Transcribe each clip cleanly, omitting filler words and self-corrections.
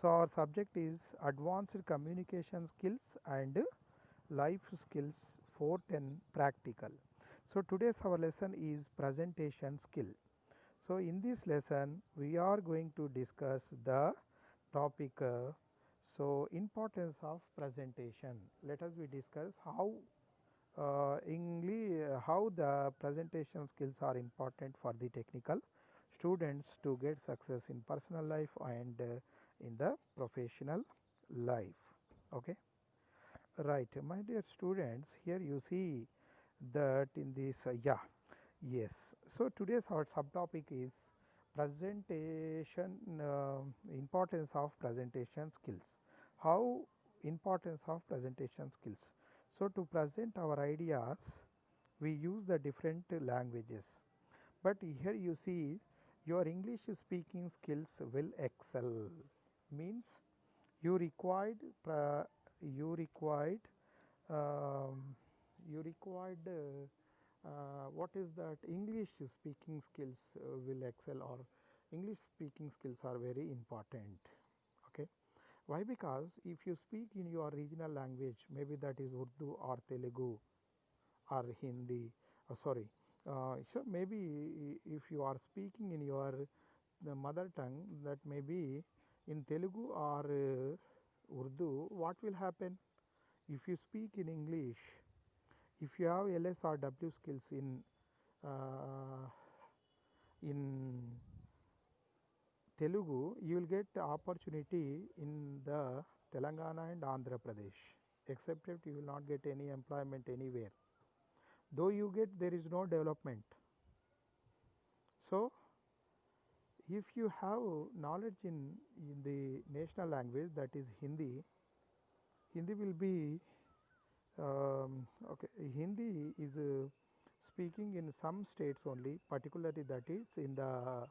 So, our subject is advanced communication skills and life skills 410 practical. So, today's our lesson is presentation skill. So, in this lesson we are going to discuss the topic importance of presentation. Let us we discuss how how the presentation skills are important for the technical students to get success in personal life and in the professional life. Okay, right, my dear students, here you see that in this yes. So today's our subtopic is presentation importance of presentation skills. How importance of presentation skills. So to present our ideas we use the different languages, but here you see your English speaking skills will excel, means you required you required um, you required what is that English speaking skills will excel, or English speaking skills are very important. Okay, why? Because if you speak in your regional language, maybe that is Urdu or Telugu or Hindi, sorry, so maybe if you are speaking in your the mother tongue, that may be in Telugu or Urdu, what will happen if you speak in English? If you have LS or W skills in Telugu, you will get opportunity in the Telangana and Andhra Pradesh, except if you will not get any employment anywhere. Though you get, there is no development. So if you have knowledge in the national language, that is Hindi, Hindi will be okay. Hindi is speaking in some states only, particularly that is in the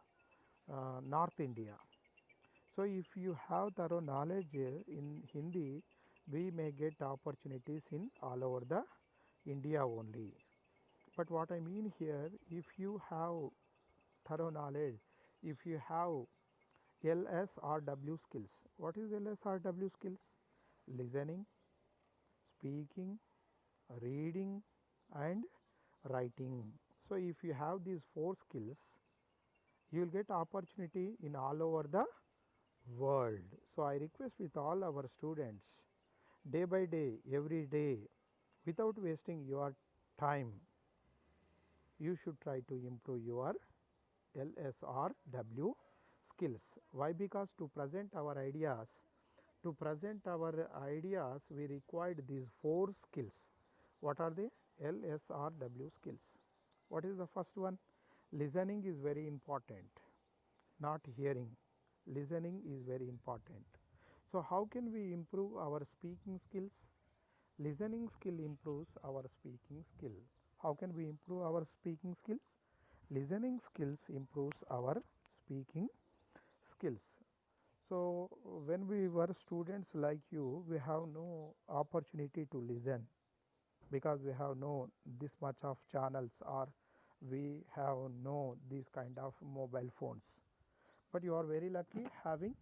North India. So if you have thorough knowledge in Hindi, we may get opportunities in all over the India only. But what I mean here, if you have thorough knowledge, if you have LSRW skills. What is LSRW skills? Listening, speaking, reading and writing. So if you have these four skills, you will get opportunity in all over the world. So I request with all our students, day by day, every day, without wasting your time, you should try to improve your LSRW skills. Why? Because to present our ideas, we required these four skills. What are they? LSRW skills. What is the first one? Listening is very important, not hearing. Listening is very important. So how can we improve our speaking skills? Listening skill improves our speaking skill. How can we improve our speaking skills? Listening skills improves our speaking skills. So when we were students like you, we have no opportunity to listen because we have no this much of channels, or we have no these kind of mobile phones. But you are very lucky having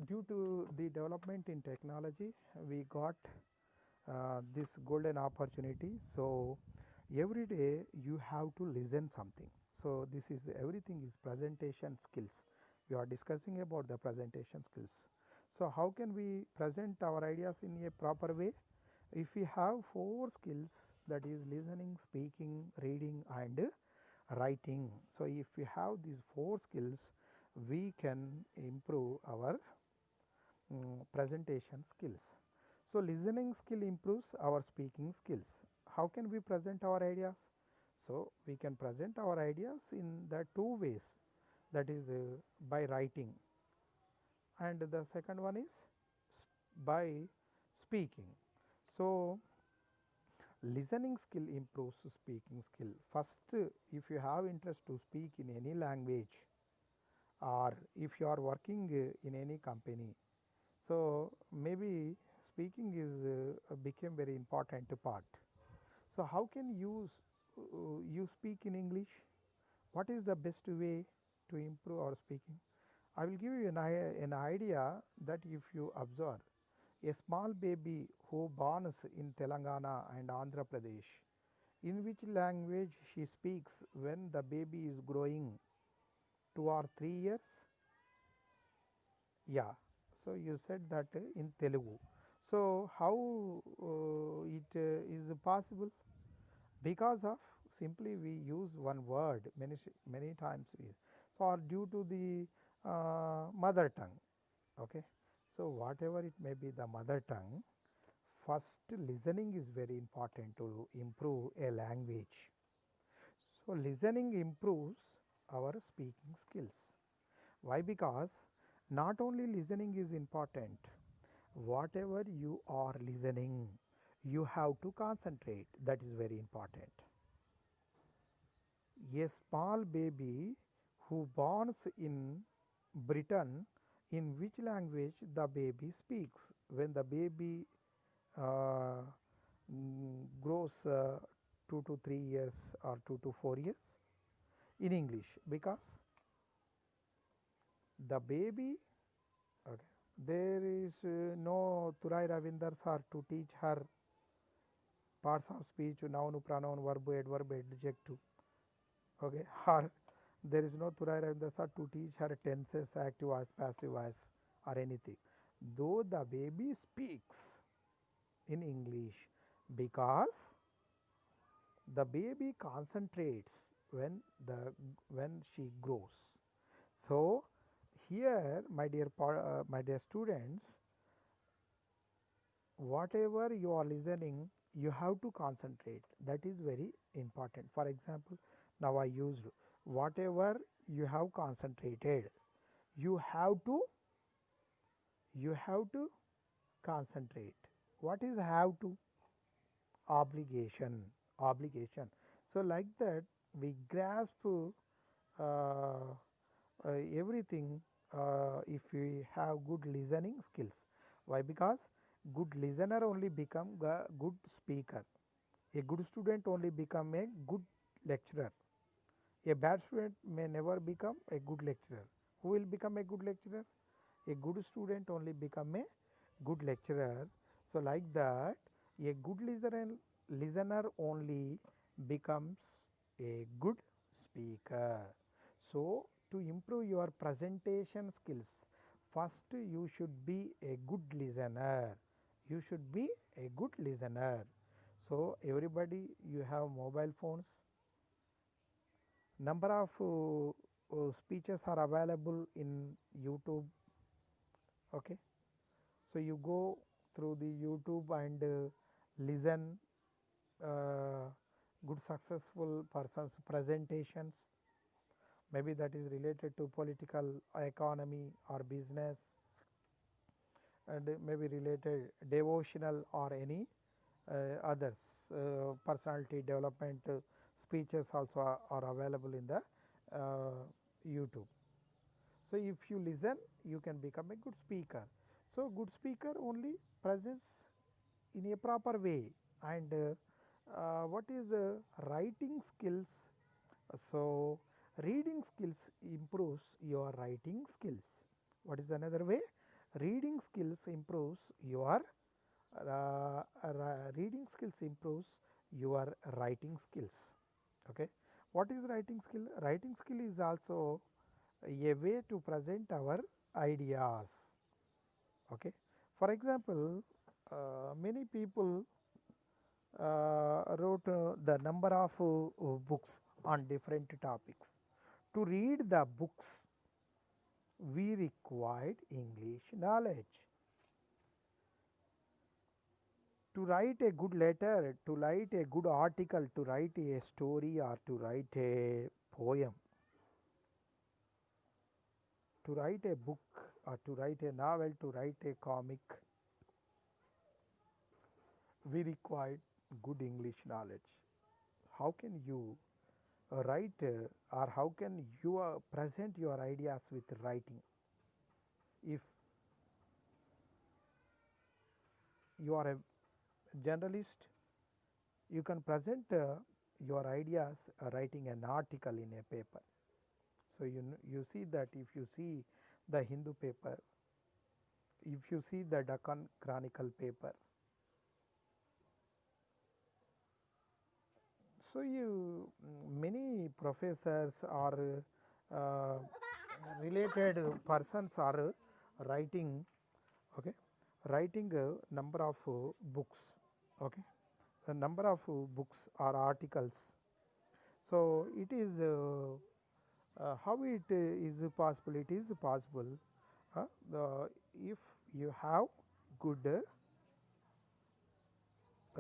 due to the development in technology, we got this golden opportunity. So every day you have to listen something. So this is everything is presentation skills. We are discussing about the presentation skills. So how can we present our ideas in a proper way? If we have four skills, that is listening, speaking, reading and writing. So if we have these four skills, we can improve our presentation skills. So listening skill improves our speaking skills. How can we present our ideas? So we can present our ideas in the two ways, that is by writing, and the second one is by speaking. So listening skill improves speaking skill. First, if you have interest to speak in any language, or if you are working in any company, so maybe speaking is became very important part. So how can you speak in English? What is the best way to improve our speaking? I will give you an idea that if you observe a small baby who borns in Telangana and Andhra Pradesh, in which language she speaks when the baby is growing 2 or 3 years? Yeah. So you said that in Telugu. So how it is possible? Because of simply we use one word many times we use. So or due to the mother tongue. Okay. So whatever it may be the mother tongue, first listening is very important to improve a language. So listening improves our speaking skills. Why? Because not only listening is important, whatever you are listening, you have to concentrate. That is very important. A small baby who borns in Britain, in which language the baby speaks? When the baby uh, grows 2 to 3 years or 2 to 4 years, in English, because the baby, okay, there is no Turai Ravinder sir to teach her parts of speech, noun, pronoun, verb, adverb, adjective, okay, or there is no Turai Ravinder sir to teach her tenses, active voice, passive voice, or anything. Though the baby speaks in English, because the baby concentrates when she grows. So here, my dear students, whatever you are listening, you have to concentrate. That is very important. For example, now I used whatever you have concentrated. You have to concentrate. What is have to? Obligation. Obligation. So like that we grasp everything if we have good listening skills. Why? Because good listener only become a good speaker. A good student only become a good lecturer. A bad student may never become a good lecturer. Who will become a good lecturer? A good student only become a good lecturer. So like that, a good listener only becomes a good speaker. So to improve your presentation skills, first you should be a good listener. You should be a good listener. So everybody, you have mobile phones. Number of speeches are available in YouTube. Okay. So you go through the YouTube and listen uh, good successful persons presentations, maybe that is related to political, economy or business, and maybe related devotional or any others personality development speeches also are available in the YouTube. So if you listen, you can become a good speaker. So good speaker only presents in a proper way. And what is writing skills? So reading skills improves your writing skills. What is another way? Reading skills improves your reading skills improves your writing skills. Okay. What is writing skill? Writing skill is also a way to present our ideas. Okay. For example, many people wrote the number of books on different topics. To read the books, we required English knowledge. To write a good letter, to write a good article, to write a story or to write a poem, to write a book or to write a novel, to write a comic, we required good English knowledge. How can you write or how can you present your ideas with writing? If you are a generalist, you can present your ideas writing an article in a paper. So you see that if you see the Hindu paper, if you see the Deccan Chronicle paper, so you many professors or uh, related persons are writing, okay, writing a number of books, okay, the number of books or articles. So it is how it is possible? It is possible if you have good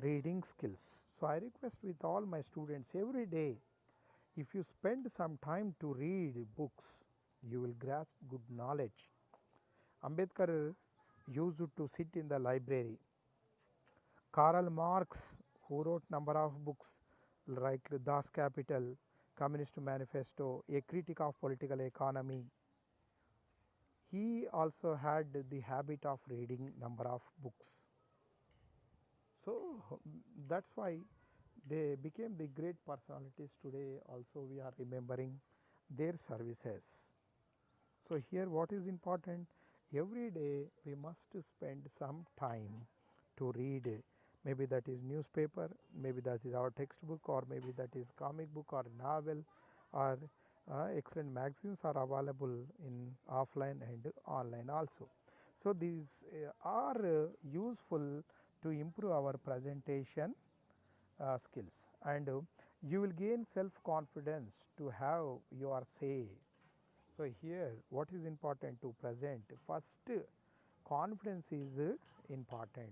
reading skills. So I request with all my students every day, if you spend some time to read books, you will grasp good knowledge. Ambedkar used to sit in the library. Karl Marx, who wrote number of books like Das Kapital, Communist Manifesto, A Critique of Political Economy, he also had the habit of reading number of books. So that's why they became the great personalities. Today also we are remembering their services. So here what is important, every day we must spend some time to read, maybe that is newspaper, maybe that is our textbook, or maybe that is comic book or novel, or excellent magazines are available in offline and online also. So these are useful to improve our presentation skills, and you will gain self confidence to have your say. So here what is important to present, first confidence is important.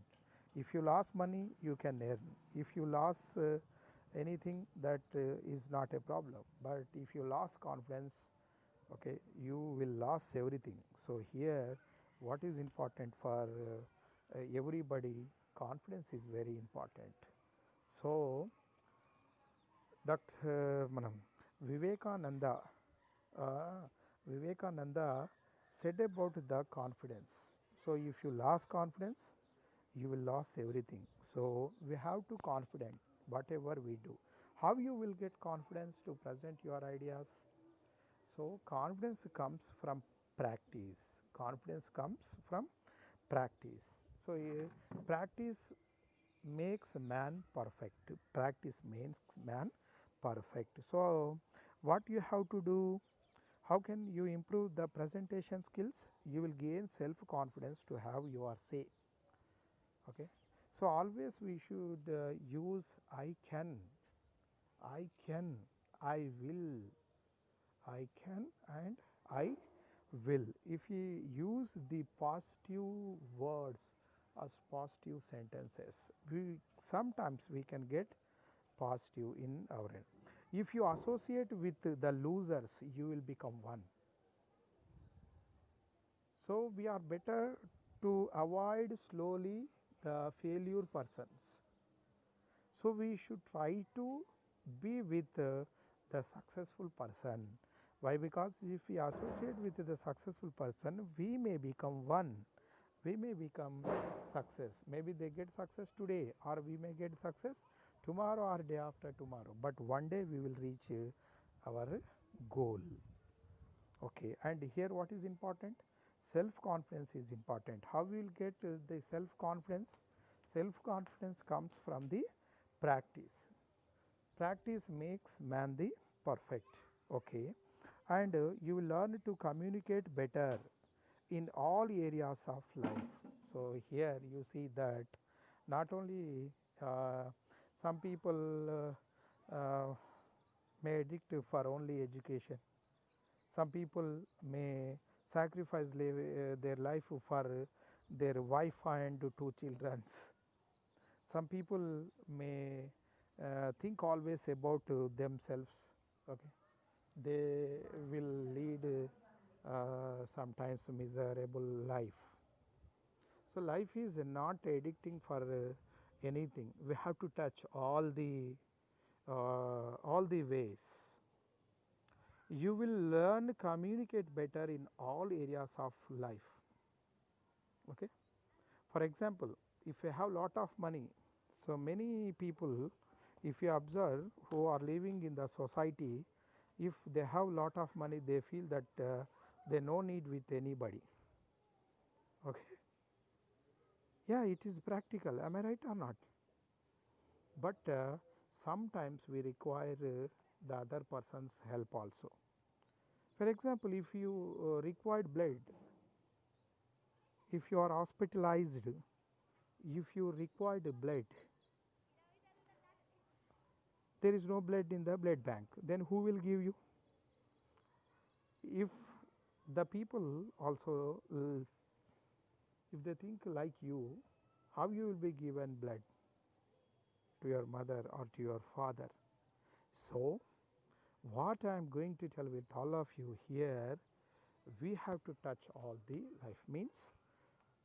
If you lost money you can earn, if you lost anything, that is not a problem, but if you lost confidence, okay, you will lose everything. So here what is important for everybody, confidence is very important. So Dr. Vivekananda, uh, Vivekananda said about the confidence. So if you lose confidence, you will lose everything. So we have to confident whatever we do. How you will get confidence to present your ideas? So confidence comes from practice. Confidence comes from practice. So practice makes man perfect. Practice makes man perfect. So what you have to do? How can you improve the presentation skills? You will gain self confidence to have your say. Okay. So always we should use I can, I can, I will, I can, and I will. If we use the positive words as positive sentences, we sometimes we can get positive in our end. If you associate with the losers, you will become one. So we are better to avoid slowly the failure persons. So we should try to be with the successful person. Why? Because if we associate with the successful person, we may become one. We may become success. Maybe they get success today, or we may get success tomorrow or day after tomorrow. But one day we will reach our goal. Okay, and here what is important? Self confidence is important. How we will get the self confidence? Self confidence comes from the practice. Practice makes man the perfect. Okay, and you will learn to communicate better in all areas of life. So here you see that not only uh, some people may addict for only education. Some people may sacrifice their life for their wife and two children. Some people may think always about themselves. Okay, they will lead sometimes miserable life. So life is not addicting for anything. We have to touch all the ways. You will learn communicate better in all areas of life. Okay. For example, if you have lot of money, so many people, if you observe who are living in the society, if they have lot of money, they feel that They no need with anybody. Okay. Yeah, it is practical. Am I right or not? But sometimes we require the other person's help also. For example, if you required blood, if you are hospitalized, if you required blood, there is no blood in the blood bank, then who will give you? If the people also, if they think like you, how you will be given blood to your mother or to your father? So, what I am going to tell with all of you here, we have to touch all the life. Means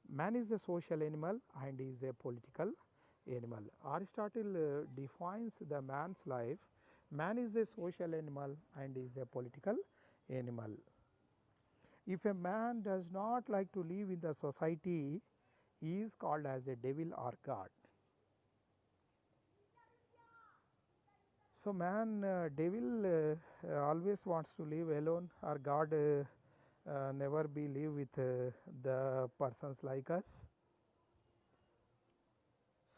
man is a social animal and is a political animal. Aristotle defines the man's life. Man is a social animal and is a political animal. If a man does not like to live in the society, he is called as a devil or God. So, man, devil always wants to live alone, or God never be live with the persons like us.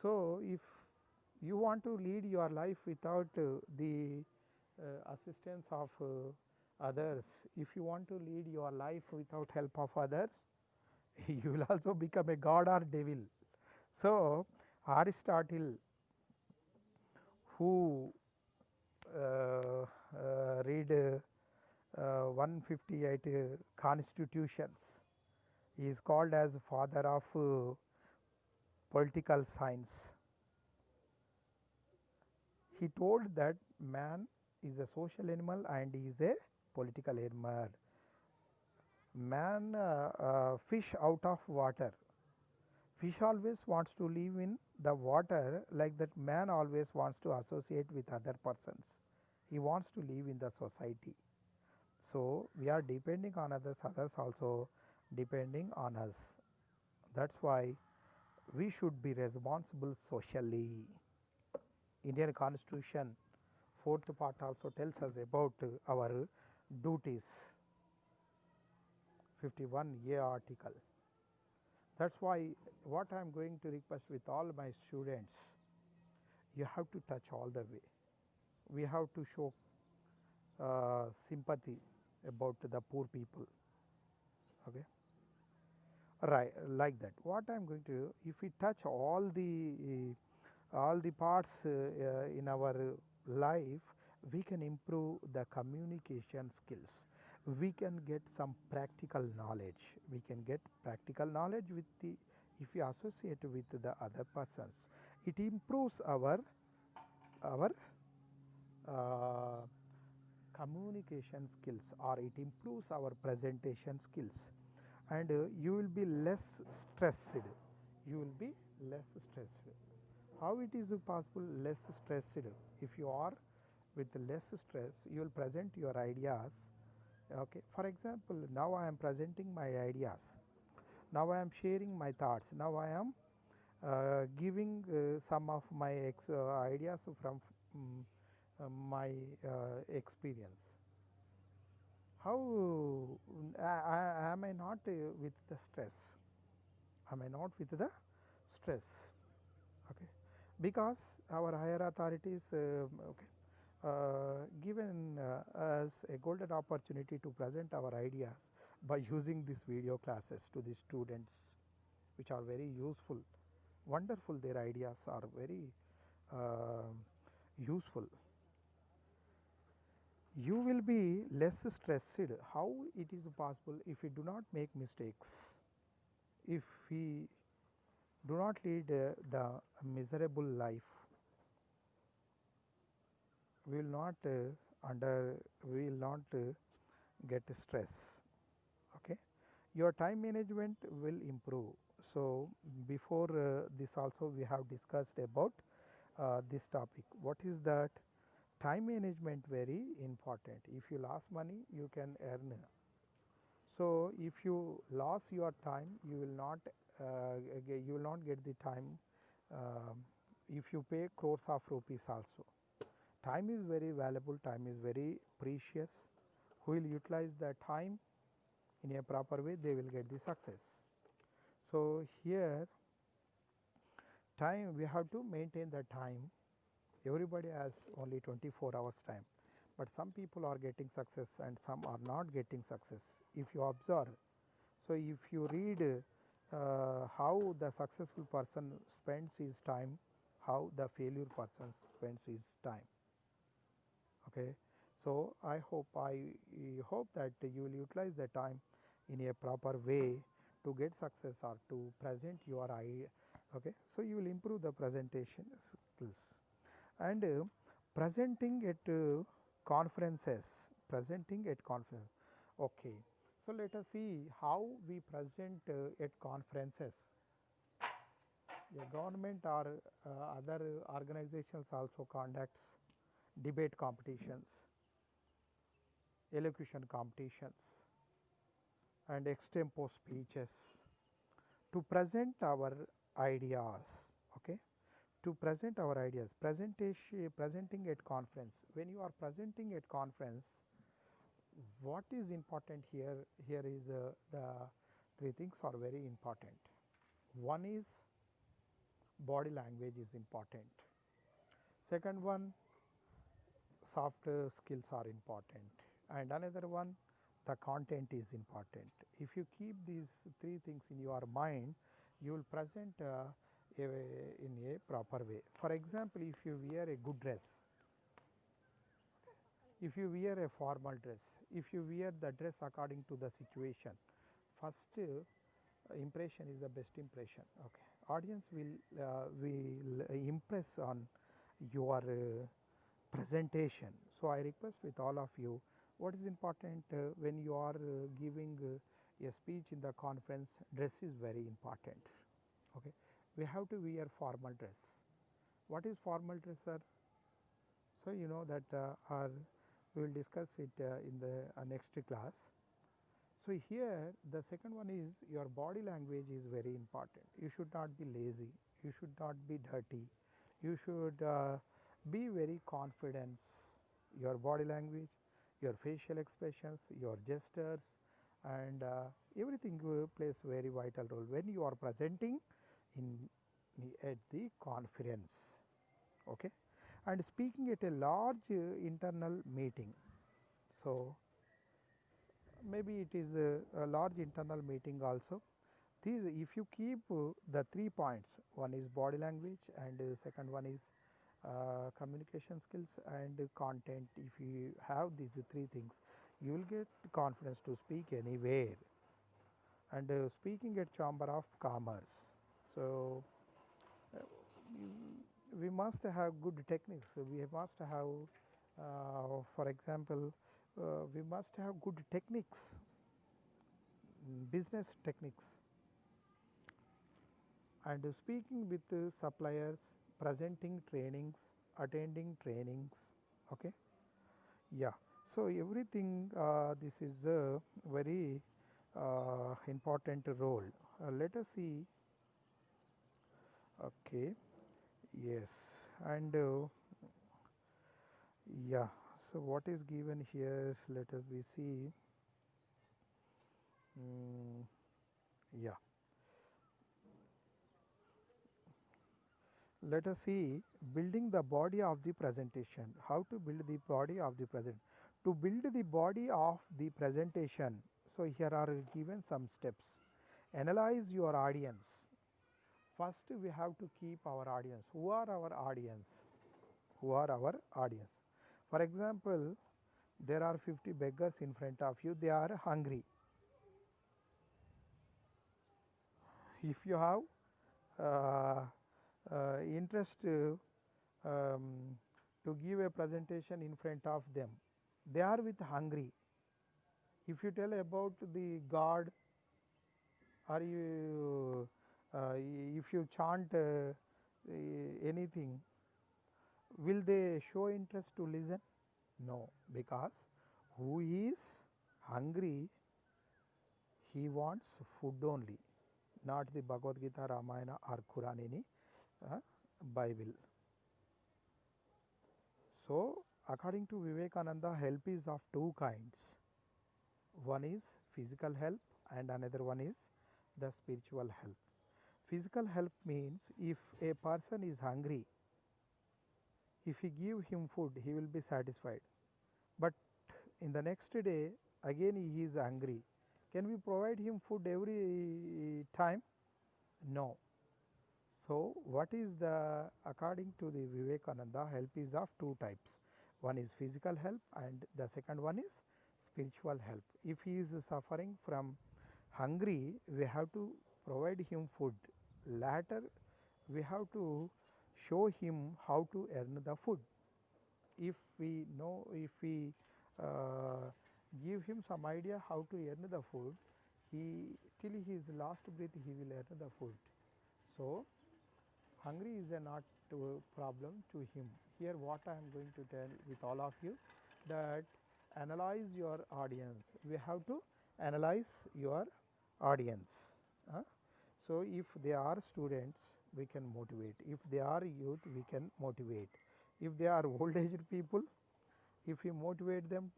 So, if you want to lead your life without the assistance of others, if you want to lead your life without help of others, you will also become a god or devil. So, Aristotle, who read 158 constitutions, is called as father of political science. He told that man is a social animal and is a political animal. Man fish out of water. Fish always wants to live in the water, like that man always wants to associate with other persons. He wants to live in the society. So, we are depending on others, others also depending on us. That is why we should be responsible socially. Indian Constitution 4th part also tells us about our duties, 51A article. That is why what I am going to request with all my students, you have to touch all the way. We have to show sympathy about the poor people. Okay. Right, like that. What I am going to do, if we touch all the parts in our life, we can improve the communication skills. We can get some practical knowledge. We can get practical knowledge with the, if we associate with the other persons, it improves our uh, communication skills, or it improves our presentation skills, and you will be less stressed. You will be less stressed. How it is possible less stressed? If you are with less stress, you will present your ideas. Okay. For example, now I am presenting my ideas. Now I am sharing my thoughts. Now I am giving some of my ideas from my experience. How am I not with the stress? Am I not with the stress? Okay. Because our higher authorities given us a golden opportunity to present our ideas by using these video classes to the students, which are very useful, wonderful. Their ideas are very useful. You will be less stressed. How it is possible? If we do not make mistakes, if we do not lead the miserable life, we will not we will not get stress. Okay. Your time management will improve. So, before this also we have discussed about this topic. What is that? Time management very important. If you lose money, you can earn. So, if you lose your time, you will not get the time. If you pay crores of rupees also, time is very valuable. Time is very precious. Who will utilize the time? in a proper way, they will get the success. So here time, we have to maintain the time. Everybody has only 24 hours time, but some people are getting success and some are not getting success. If you observe, so if you read how the successful person spends his time, how the failure person spends his time. Okay, so I hope that you will utilize the time in a proper way to get success or to present your idea. Okay, so you will improve the presentation skills. And presenting at conferences, presenting at conference. Okay, so let us see how we present at conferences. The government or other organizations also conducts debate competitions, elocution competitions, and extempo speeches to present our ideas. Okay, to present our ideas. Presenting at conference. When you are presenting at conference, what is important here? Here is the three things are very important. One is body language is important. Second one, soft skills are important, and another one, the content is important. If you keep these three things in your mind, you will present in a proper way. For example, if you wear a good dress, if you wear a formal dress, if you wear the dress according to the situation, first impression is the best impression. Okay, audience will impress on your presentation. So I request with all of you, what is important when you are giving a speech in the conference, dress is very important. Okay, we have to wear formal dress. What is formal dress, sir? So you know that we will discuss it in the next class. So here the second one is your body language is very important. You should not be lazy, you should not be dirty, you should be very confident. Your body language, your facial expressions, your gestures, and everything plays very vital role when you are presenting in at the conference. Okay, and speaking at a large internal meeting. So maybe it is a large internal meeting also. These, if you keep the 3 points, one is body language and second one is communication skills and content. If you have these 3 things, you will get confidence to speak anywhere. And speaking at Chamber of Commerce, so we must have good techniques. We must have, for example, we must have good techniques, business techniques, and speaking with suppliers, presenting trainings, attending trainings. Okay, yeah. So everything this is a very important role. Let us see. Okay, yes, and yeah. So what is given here? Let us we see. Yeah. Let us see building the body of the presentation. How to build the body of the present? To build the body of the presentation, so here are given some steps. Analyze your audience. First, we have to keep our audience. Who are our audience? Who are our audience? For example, there are 50 beggars in front of you. They are hungry. If you have interest to give a presentation in front of them, they are with hungry. If you tell about the God, or you if you chant anything, will they show interest to listen? No, because who is hungry, he wants food only, not the Bhagavad Gita, Ramayana or Quran, any Bible. So according to Vivekananda, help is of two kinds. One is physical help and another one is the spiritual help. Physical help means if a person is hungry, if we give him food he will be satisfied, but in the next day again he is hungry. Can we provide him food every time? No. So, what is the, according to the Vivekananda, help is of two types. One is physical help and the second one is spiritual help. If he is suffering from hungry, we have to provide him food. Later, we have to show him how to earn the food. If we know, if we give him some idea how to earn the food, he till his last breath he will earn the food. So, hungry is a not problem to him. Here what I am going to tell with all of you, that analyze your audience. We have to analyze your audience. So, if they are students we can motivate, if they are youth we can motivate, if they are old aged people, if we motivate them,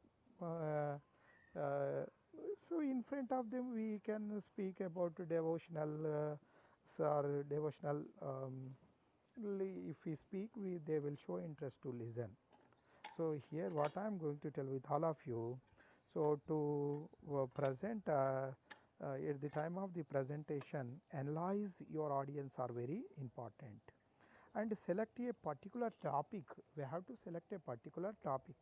so in front of them we can speak about devotional or devotional, if we speak they will show interest to listen. So, here what I am going to tell with all of you, so to present at the time of the presentation, analyze your audience are very important and select a particular topic. We have to select a particular topic.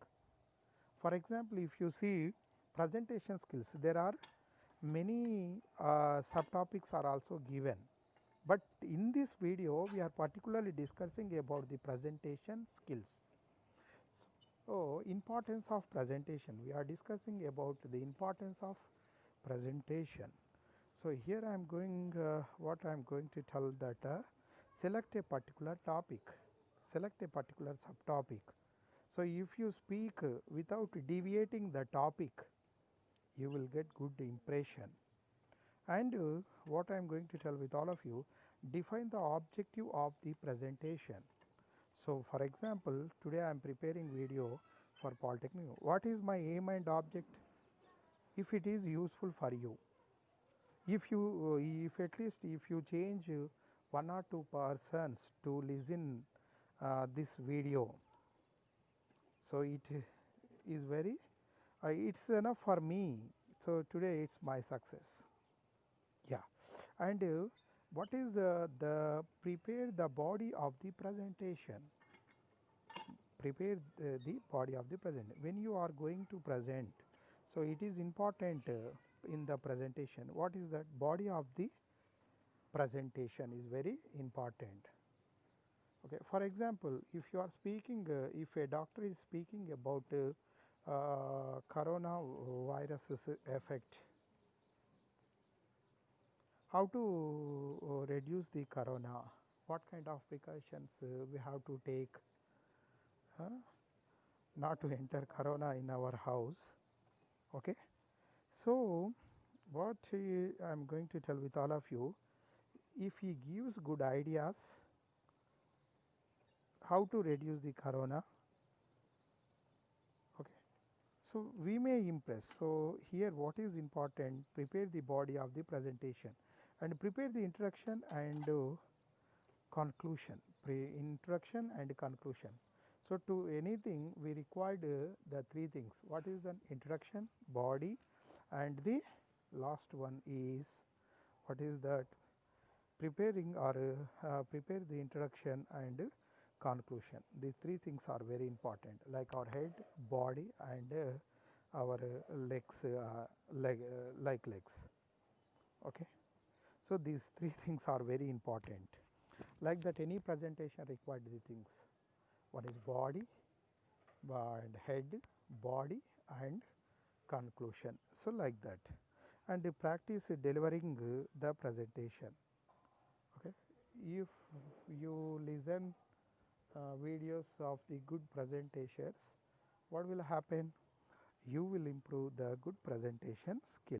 For example, if you see presentation skills, there are many subtopics are also given, but in this video we are particularly discussing about the presentation skills. So, importance of presentation, we are discussing about the importance of presentation. So, here I am going what I am going to tell that select a particular topic, select a particular subtopic. So, if you speak without deviating the topic, you will get good impression. And what I am going to tell with all of you, define the objective of the presentation. So, for example, today I am preparing video for Polytechnic. What is my aim and object? If it is useful for you, if at least if you change one or two persons to listen this video, so it is very it's enough for me. So, today it's my success. Yeah, and what is the prepare the body of the presentation. Prepare the body of the present. When you are going to present, so it is important in the presentation. What is that? Body of the presentation is very important. Okay. For example, if you are speaking, if a doctor is speaking about coronavirus effect, how to reduce the corona, what kind of precautions we have to take, not to enter corona in our house. Okay. So, what I am going to tell with all of you, if he gives good ideas how to reduce the corona, okay, so we may impress. So, here what is important, prepare the body of the presentation and prepare the introduction and conclusion, introduction and conclusion. So, to anything we required the three things. What is the introduction, body, and the last one is what is that, preparing or prepare the introduction and conclusion. These three things are very important, like our head, body, and our legs, like legs. Okay. So, these three things are very important. Like that, any presentation required the things. One is body and head, body and conclusion. So, like that, and practice delivering the presentation. Okay. If you listen videos of the good presentations, what will happen? You will improve the good presentation skill.